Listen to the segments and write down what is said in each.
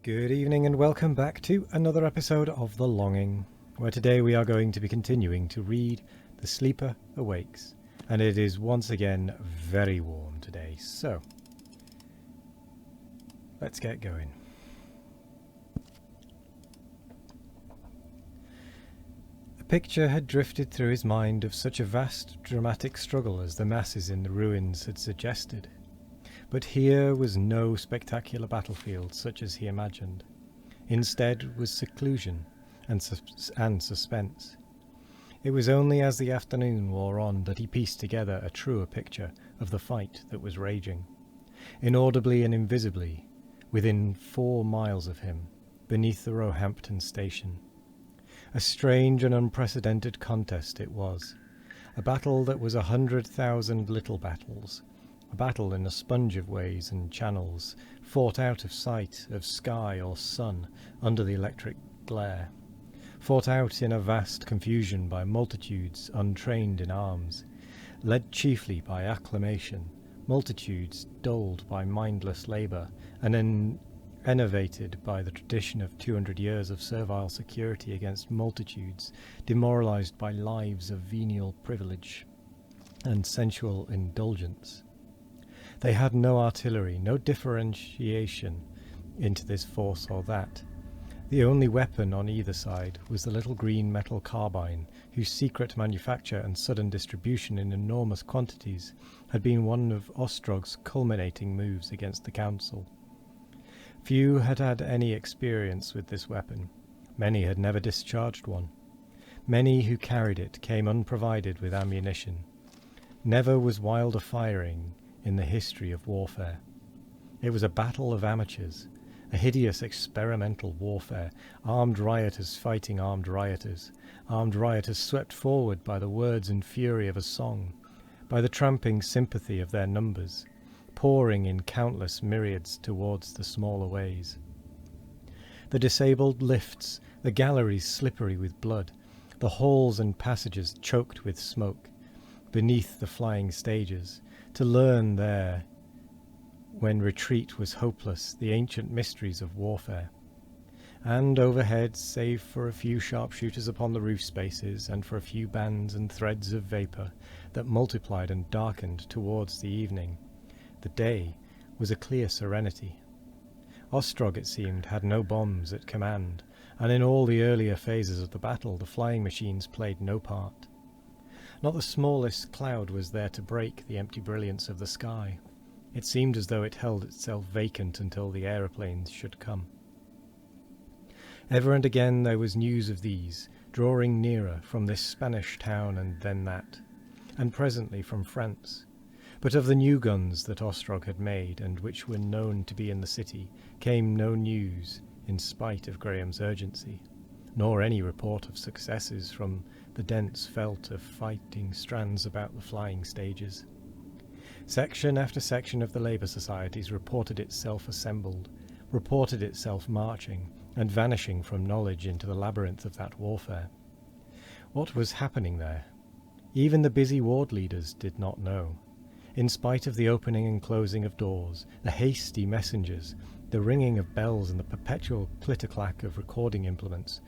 Good evening and welcome back to another episode of The Longing, where today we are going to be continuing to read The Sleeper Awakes, and it is once again very warm today, so let's get going. A picture had drifted through his mind of such a vast dramatic struggle as the masses in the ruins had suggested. But here was no spectacular battlefield such as he imagined. Instead was seclusion and suspense. It was only as the afternoon wore on that he pieced together a truer picture of the fight that was raging. Inaudibly and invisibly, within 4 miles of him, beneath the Roehampton station. A strange and unprecedented contest it was. A battle that was 100,000 little battles. A battle in a sponge of ways and channels, fought out of sight of sky or sun under the electric glare, fought out in a vast confusion by multitudes untrained in arms, led chiefly by acclamation, multitudes dulled by mindless labour, and enervated by the tradition of 200 years of servile security against multitudes demoralised by lives of venial privilege and sensual indulgence. They had no artillery, no differentiation into this force or that. The only weapon on either side was the little green metal carbine, whose secret manufacture and sudden distribution in enormous quantities had been one of Ostrog's culminating moves against the Council. Few had had any experience with this weapon. Many had never discharged one. Many who carried it came unprovided with ammunition. Never was wilder firing in the history of warfare. It was a battle of amateurs, a hideous experimental warfare, armed rioters fighting armed rioters swept forward by the words and fury of a song, by the tramping sympathy of their numbers, pouring in countless myriads towards the smaller ways. The disabled lifts, the galleries slippery with blood, the halls and passages choked with smoke, beneath the flying stages, to learn there, when retreat was hopeless, the ancient mysteries of warfare. And overhead, save for a few sharpshooters upon the roof spaces, and for a few bands and threads of vapour that multiplied and darkened towards the evening, the day was a clear serenity. Ostrog, it seemed, had no bombs at command, and in all the earlier phases of the battle the flying machines played no part. Not the smallest cloud was there to break the empty brilliance of the sky. It seemed as though it held itself vacant until the aeroplanes should come. Ever and again there was news of these, drawing nearer from this Spanish town and then that, and presently from France. But of the new guns that Ostrog had made, and which were known to be in the city, came no news, in spite of Graham's urgency, nor any report of successes from the dense felt of fighting strands about the flying stages. Section after section of the labour societies reported itself assembled, reported itself marching, and vanishing from knowledge into the labyrinth of that warfare. What was happening there? Even the busy ward leaders did not know. In spite of the opening and closing of doors, the hasty messengers, the ringing of bells and the perpetual clitter-clack of recording implements,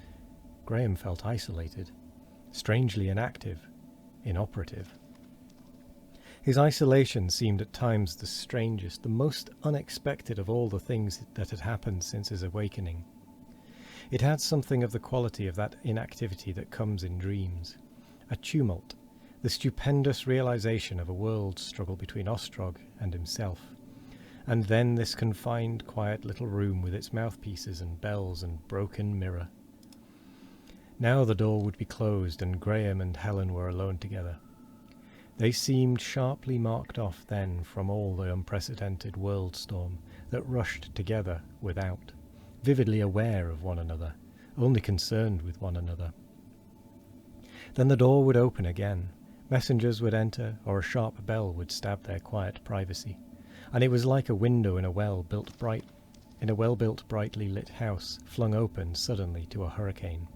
Graham felt isolated, strangely inactive, inoperative. His isolation seemed at times the strangest, the most unexpected of all the things that had happened since his awakening. It had something of the quality of that inactivity that comes in dreams, a tumult, the stupendous realization of a world struggle between Ostrog and himself, and then this confined, quiet little room with its mouthpieces and bells and broken mirror. Now the door would be closed, and Graham and Helen were alone together. They seemed sharply marked off then from all the unprecedented world-storm that rushed together without, vividly aware of one another, only concerned with one another. Then the door would open again, messengers would enter, or a sharp bell would stab their quiet privacy, and it was like a window in a well-built, brightly lit house flung open suddenly to a hurricane.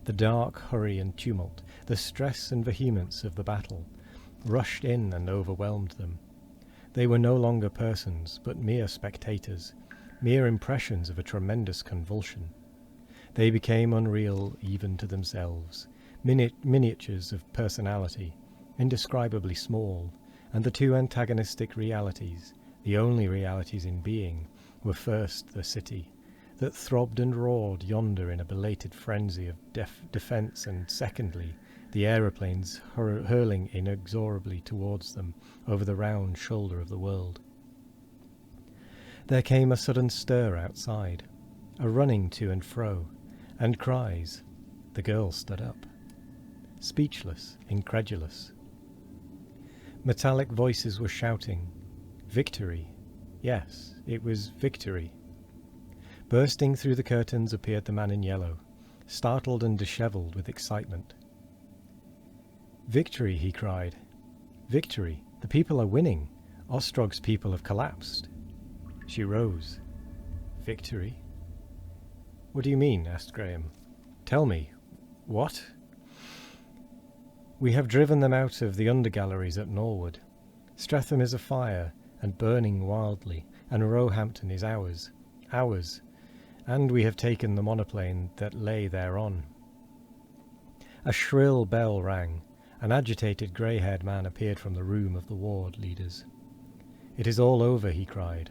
The dark hurry and tumult, the stress and vehemence of the battle, rushed in and overwhelmed them. They were no longer persons, but mere spectators, mere impressions of a tremendous convulsion. They became unreal even to themselves, miniatures of personality, indescribably small, and the two antagonistic realities, the only realities in being, were first the city, that throbbed and roared yonder in a belated frenzy of defence, and secondly, the aeroplanes hurling inexorably towards them over the round shoulder of the world. There came a sudden stir outside, a running to and fro, and cries. The girl stood up, speechless, incredulous. Metallic voices were shouting, "Victory!" Yes, it was victory. Bursting through the curtains appeared the man in yellow, startled and dishevelled with excitement. "Victory!" he cried. "Victory! The people are winning! Ostrog's people have collapsed!" She rose. "Victory? What do you mean?" asked Graham. "Tell me. What?" "We have driven them out of the undergalleries at Norwood. Streatham is afire and burning wildly, and Roehampton is ours. Ours. And we have taken the monoplane that lay thereon." A shrill bell rang. An agitated grey-haired man appeared from the room of the ward leaders. "It is all over," he cried.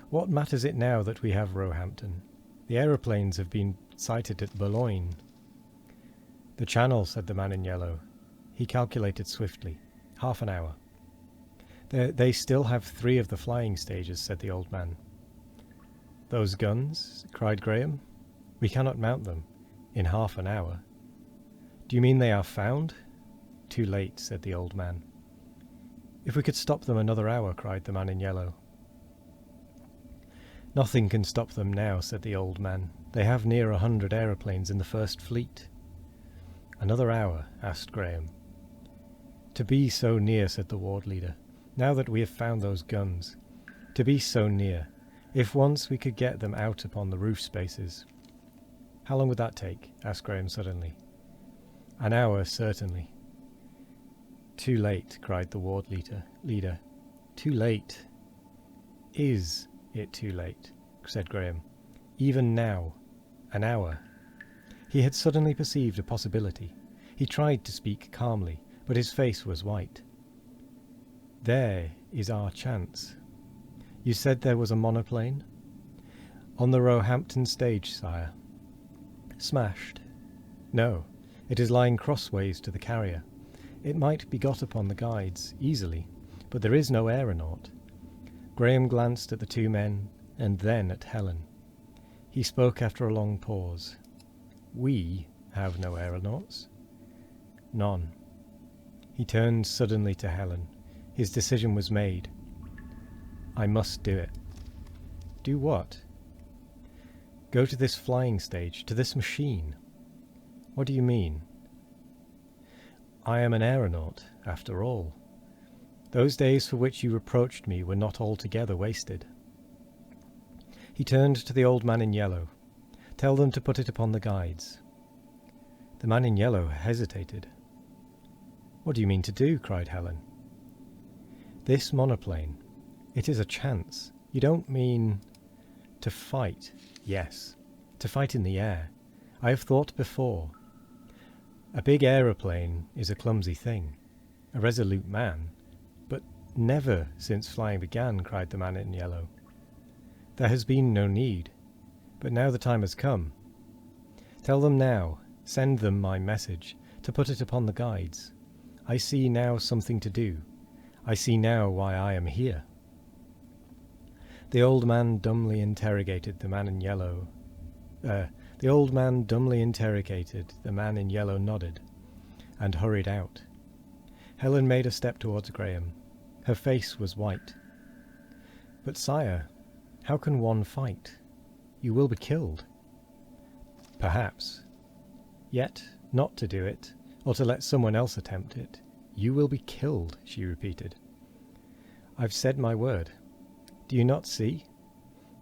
"What matters it now that we have Roehampton? The aeroplanes have been sighted at Boulogne." "The Channel," said the man in yellow. He calculated swiftly. "Half an hour." They still have 3 of the flying stages," said the old man. "Those guns?" cried Graham. "We cannot mount them in half an hour." "Do you mean they are found?" "Too late," said the old man. "If we could stop them another hour," cried the man in yellow. "Nothing can stop them now," said the old man. "They have near 100 aeroplanes in the first fleet." "Another hour?" asked Graham. "To be so near," said the ward leader, "now that we have found those guns. To be so near. If once we could get them out upon the roof spaces." "How long would that take?" asked Graham suddenly. "An hour, certainly." "Too late," cried the ward leader. "Too late." "Is it too late?" said Graham. "Even now. An hour." He had suddenly perceived a possibility. He tried to speak calmly, but his face was white. "There is our chance. You said there was a monoplane?" "On the Roehampton stage, sire." "Smashed?" "No. It is lying crossways to the carrier. It might be got upon the guides, easily, but there is no aeronaut." Graham glanced at the 2 men, and then at Helen. He spoke after a long pause. "We have no aeronauts?" "None." He turned suddenly to Helen. His decision was made. "I must do it." "Do what?" "Go to this flying stage, to this machine." "What do you mean?" "I am an aeronaut, after all. Those days for which you reproached me were not altogether wasted." He turned to the old man in yellow. "Tell them to put it upon the guides." The man in yellow hesitated. "What do you mean to do?" cried Helen. "This monoplane. It is a chance. You don't mean—" "To fight, yes. To fight in the air. I have thought before. A big aeroplane is a clumsy thing. A resolute man. But never since flying began," cried the man in yellow. "There has been no need. But now the time has come. Tell them now, send them my message, to put it upon the guides. I see now something to do. I see now why I am here." The old man dumbly interrogated the man in yellow. The old man dumbly interrogated, the man in yellow nodded, and hurried out. Helen made a step towards Graham. Her face was white. "But, sire, how can one fight? You will be killed." "Perhaps. Yet, not to do it, or to let someone else attempt it. You will be killed," she repeated. "I've said my word. Do you not see?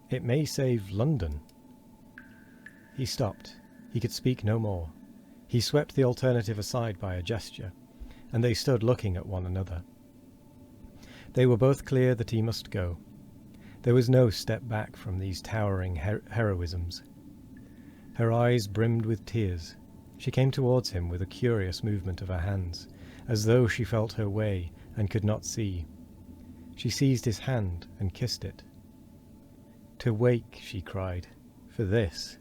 It may save London." He stopped. He could speak no more. He swept the alternative aside by a gesture, and they stood looking at one another. They were both clear that he must go. There was no step back from these towering heroisms. Her eyes brimmed with tears. She came towards him with a curious movement of her hands, as though she felt her way and could not see. She seized his hand and kissed it. "To wake," she cried, "for this."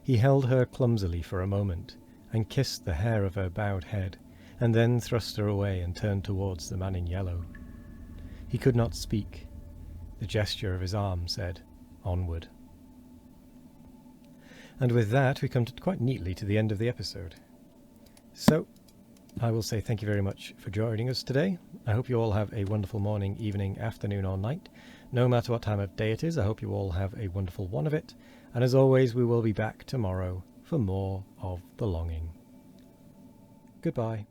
He held her clumsily for a moment, and kissed the hair of her bowed head, and then thrust her away and turned towards the man in yellow. He could not speak. The gesture of his arm said, "Onward." And with that, we come quite neatly to the end of the episode. So, I will say thank you very much for joining us today. I hope you all have a wonderful morning, evening, afternoon, or night. No matter what time of day it is, I hope you all have a wonderful one of it. And as always, we will be back tomorrow for more of The Longing. Goodbye.